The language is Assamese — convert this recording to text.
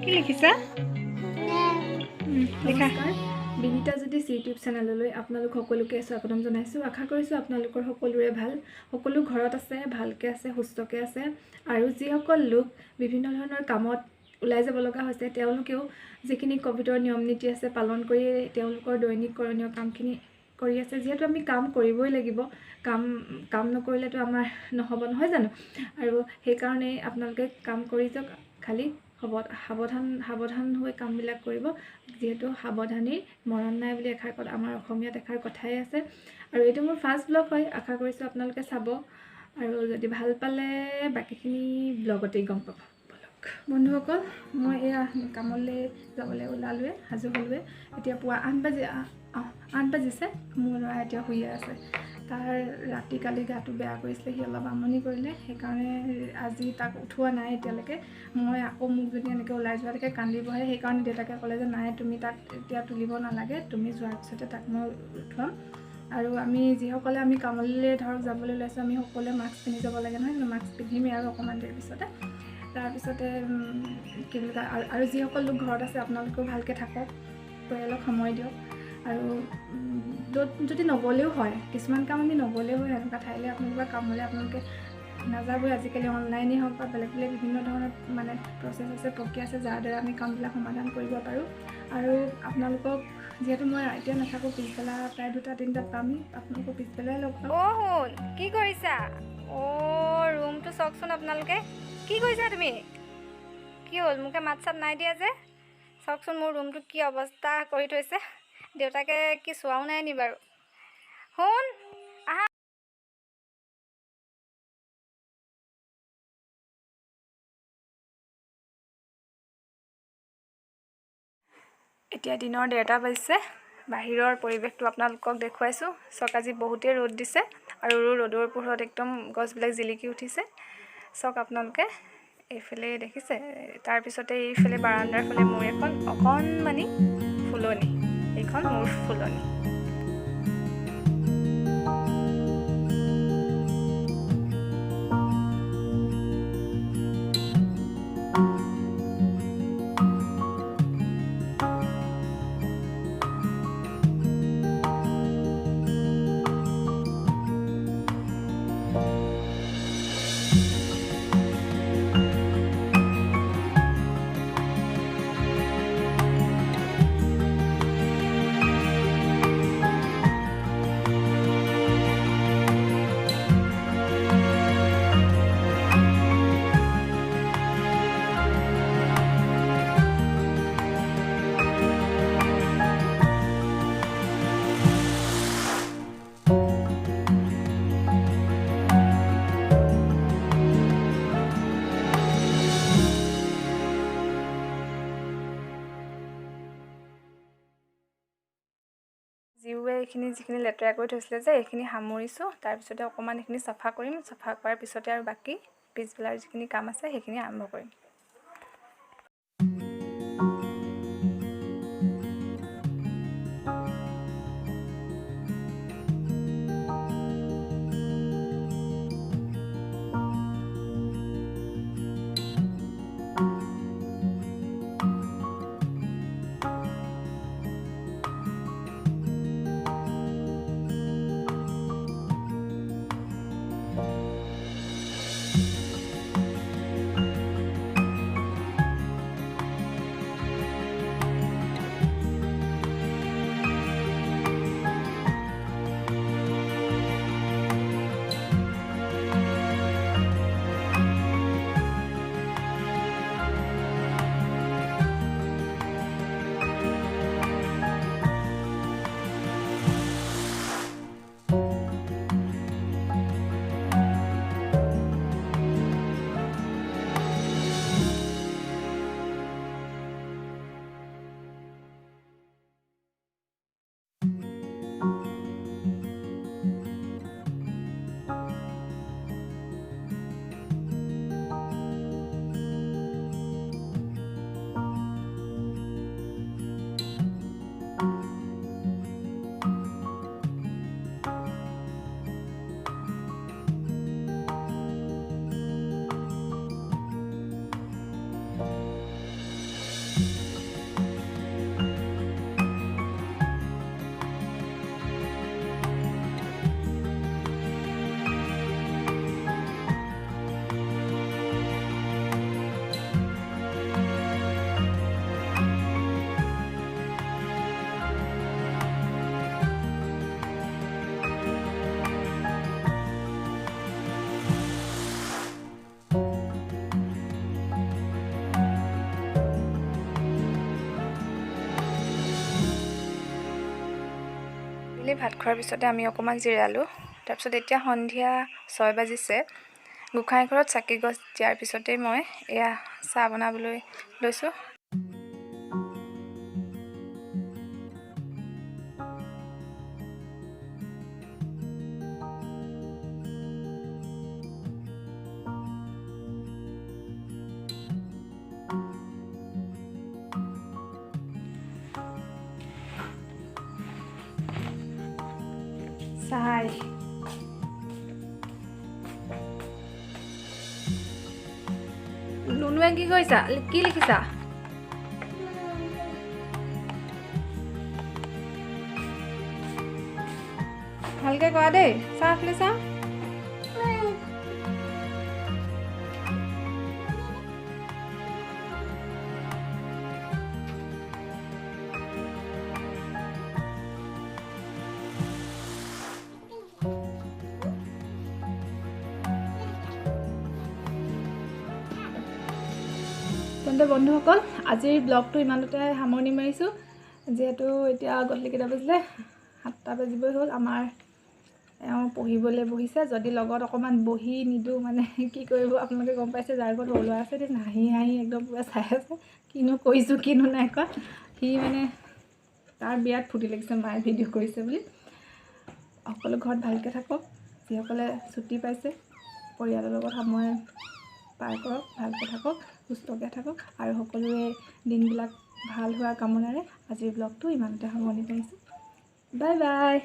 কি লিখিছা? লিখা। বিনিতা জ্যোতিষ ইউটিউব চেনেললৈ আপোনালোক সকলোকে স্বাগতম জনাইছোঁ। আশা কৰিছোঁ আপোনালোকৰ সকলোৰে ভাল, সকলো ঘৰত আছে, ভালকৈ আছে, সুস্থকৈ আছে। আৰু যিসকল লোক বিভিন্ন ধৰণৰ কামত ওলাই যাব লগা হৈছে তেওঁলোকেও যিখিনি ক'ভিডৰ নিয়ম নীতি আছে পালন কৰি তেওঁলোকৰ দৈনিক কৰণীয় কামখিনি কৰি আছে। যিহেতু আমি কাম কৰিবই লাগিব, কাম নকৰিলেতো আমাৰ নহ'ব নহয় জানো। আৰু সেইকাৰণে আপোনালোকে কাম কৰি যাওক, খালি সাৱধান হৈ কামবিলাক কৰিব। যিহেতু সাৱধানেই মৰণ নাই বুলি আমাৰ অসমীয়াত এষাৰ কথাই আছে। আৰু এইটো মোৰ ফাৰ্ষ্ট ব্লগ হয়, আশা কৰিছোঁ আপোনালোকে চাব। আৰু যদি ভাল পালে বাকীখিনি ব্লগতেই গম পাব। বন্ধুসকল, মই এয়া কামলৈ যাবলৈ ওলালোৱে, সাজু হ'লোৱে। এতিয়া পুৱা 8 বাজিছে। মোৰ ল'ৰা এতিয়া শুয়ে আছে। তাৰ ৰাতি কালি গাটো বেয়া কৰিছিলে, সি অলপ আমনি কৰিলে, সেইকাৰণে আজি তাক উঠোৱা নাই এতিয়ালৈকে। মই আকৌ মোক যদি এনেকৈ ওলাই যোৱালৈকে কান্দিবহে, সেইকাৰণে দেউতাকে ক'লে যে নাই তুমি তাক এতিয়া তুলিব নালাগে, তুমি যোৱাৰ পিছতে তাক মই উঠুৱাম। আৰু আমি যিসকলে আমি কামলৈ ধৰক যাবলৈ ওলাইছোঁ, আমি সকলোৱে মাস্ক পিন্ধি যাব লাগে নহয় জানো। মাস্ক পিন্ধিমেই আৰু অকণমান দেৰি পিছতে। তাৰপিছতে কি বুলি কয়, আৰু যিসকল লোক ঘৰত আছে আপোনালোকেও ভালকৈ থাকক, পৰিয়ালক সময় দিয়ক। আৰু যদি নগ'লেও হয়, কিছুমান কাম আমি নগ'লেও হয়, এনেকুৱা ঠাইলৈ আপোনালোকৰ কামলৈ আপোনালোকে নাযাবই। আজিকালি অনলাইনেই হওক বা বেলেগ বিভিন্ন ধৰণৰ মানে প্ৰচেছ আছে, প্ৰক্ৰিয়া আছে, যাৰ দ্বাৰা আমি কামবিলাক সমাধান কৰিব পাৰোঁ। আৰু আপোনালোকক যিহেতু মই এতিয়া নাথাকোঁ, পিছবেলা প্ৰায় 2-3টাত পামহি, আপোনালোকক পিছবেলাই লগ পাম। শুন, কি কৰিছা? ৰুমটো চাওকচোন আপোনালোকে। কি কৰিছা তুমি? কি হ'ল? মোকে মাত চাত নাই দিয়া যে। চাওকচোন মোৰ ৰুমটোত কি অৱস্থা কৰি থৈছে। দেউতাকে কি চোৱাও নাই নি বাৰু? শুন, আহা। এতিয়া দিনৰ 1:30 বাজিছে। বাহিৰৰ পৰিৱেশটো আপোনালোকক দেখুৱাইছোঁ। চাওক, আজি বহুতেই ৰ'দ দিছে আৰু ৰ'দৰ পোহৰত একদম গছবিলাক জিলিকি উঠিছে। চাওক আপোনালোকে, এইফালে দেখিছে? তাৰপিছতে এইফালে বাৰাণ্ডাৰ ফালে মোৰ এখন অকণমানি ফুলনি, এইখন মোৰ ফুলনি। জিউৱে যিখিনি লেতেৰা কৰি থৈছিলে যে এইখিনি সামৰিছোঁ। তাৰপিছতে অকণমান এইখিনি চাফা কৰিম। চাফা কৰাৰ পিছতে আৰু বাকী পিছবেলাৰ যিখিনি কাম আছে সেইখিনি আৰম্ভ কৰিম। ভাত খোৱাৰ পিছতে আমি অকণমান জিৰালোঁ। তাৰপিছত এতিয়া সন্ধিয়া 6 বাজিছে। গোঁসাই ঘৰত চাকি গছ দিয়াৰ পিছতেই মই এয়া চাহ বনাবলৈ লৈছোঁ। চাই লুনুৱে কি কৰিছা? কি লিখিছা? ভালকে কৰা দেই। চাহ খালি চাহ। তেন্তে বন্ধুসকল, আজিৰ ব্লগটো ইমানতে সামৰণি মাৰিছোঁ। যিহেতু এতিয়া গধূলি কেইটা বাজিলে, 7টা বাজিবই হ'ল। আমাৰ এওঁ পঢ়িবলৈ বহিছে। যদি লগত অকণমান বহি নিদিওঁ মানে কি কৰিব আপোনালোকে গম পাইছে। যাৰ ঘৰত সৰু ল'ৰা আছে দেই, হাঁহি হাঁহি একদম পূৰা চাই আছে কিনো কৰিছোঁ কিনো নাই কোৱা। সি মানে তাৰ বিৰাট ফূৰ্তি লাগিছে মায়ে ভিডিঅ' কৰিছে বুলি। সকলো ঘৰত ভালকৈ থাকক। যিসকলে ছুটি পাইছে পৰিয়ালৰ লগত সময় পাৰ কৰক, ভালকৈ থাকক, সুস্থকৈ থাকক আৰু সকলোৰে দিনবিলাক ভাল হোৱাৰ কামনাৰে আজিৰ ব্লগটো ইমানতে সামৰণি মাৰিছোঁ। Bye bye.